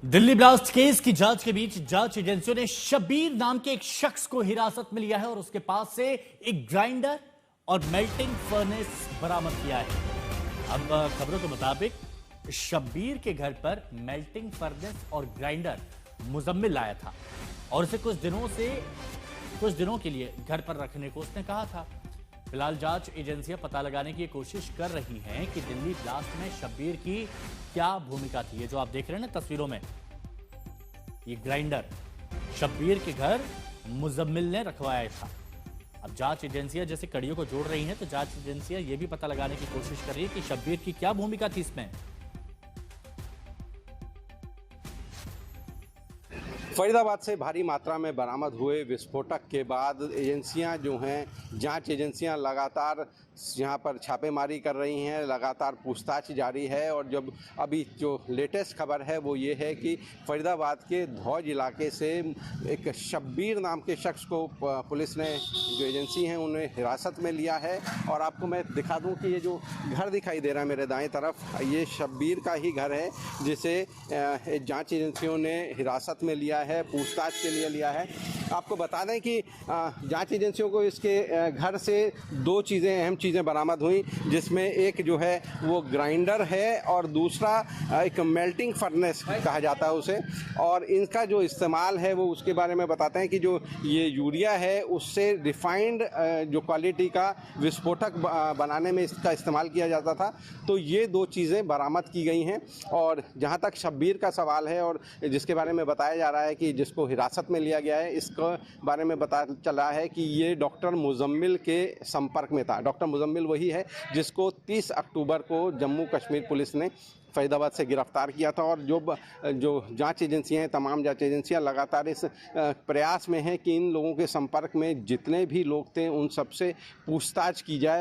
Delhi blast case की जांच के बीच जांच एजेंसियों ने शब्बीर नाम के एक शख्स को हिरासत में लिया है और उसके पास से एक ग्राइंडर और मेल्टिंग फर्नेस बरामद किया है। अब खबरों के मुताबिक शब्बीर के घर पर मेल्टिंग फर्नेस और ग्राइंडर मुजम्मिल लाया था और उसे कुछ दिनों के लिए घर पर रखने को उसने कहा था। फिलहाल जांच एजेंसियां पता लगाने की कोशिश कर रही हैं कि दिल्ली ब्लास्ट में शब्बीर की क्या भूमिका थी। ये जो आप देख रहे हैं ना तस्वीरों में, ये ग्राइंडर शब्बीर के घर मुजम्मिल ने रखवाया था। अब जांच एजेंसियां जैसे कड़ियों को जोड़ रही हैं, तो जांच एजेंसियां ये भी पता लगाने की कोशिश कर रही है कि शब्बीर की क्या भूमिका थी इसमें। फरीदाबाद से भारी मात्रा में बरामद हुए विस्फोटक के बाद एजेंसियां जो हैं, जांच एजेंसियां लगातार यहां पर छापेमारी कर रही हैं, लगातार पूछताछ जारी है। और जब अभी जो लेटेस्ट खबर है वो ये है कि फरीदाबाद के धौज इलाके से एक शब्बीर नाम के शख्स को पुलिस ने, जो एजेंसी हैं, उन्हें हिरासत में लिया है। और आपको मैं दिखा दूं कि ये जो घर दिखाई दे रहा है मेरे दाएं तरफ, ये शब्बीर का ही घर है जिसे जांच एजेंसियों ने हिरासत में लिया है, पूछताछ के लिए लिया है। आपको बता दें कि जांच एजेंसियों को इसके घर से दो चीज़ें, अहम चीज़ें बरामद हुई, जिसमें एक जो है वो ग्राइंडर है और दूसरा एक मेल्टिंग फर्नेस कहा जाता है उसे। और इनका जो इस्तेमाल है वो उसके बारे में बताते हैं कि जो ये यूरिया है उससे रिफाइंड जो क्वालिटी का विस्फोटक बनाने में इसका इस्तेमाल किया जाता था। तो ये दो चीज़ें बरामद की गई हैं। और जहाँ तक शब्बीर का सवाल है और जिसके बारे में बताया जा रहा है कि जिसको हिरासत में लिया गया है, इसके बारे में पता चला है कि ये डॉक्टर मुजम्मिल के संपर्क में था। डॉक्टर मुजम्मिल वही है जिसको 30 अक्टूबर को जम्मू कश्मीर पुलिस ने फरीदाबाद से गिरफ्तार किया था। और जो जांच एजेंसियां हैं, तमाम जांच एजेंसियां लगातार इस प्रयास में हैं कि इन लोगों के संपर्क में जितने भी लोग थे उन सबसे पूछताछ की जाए।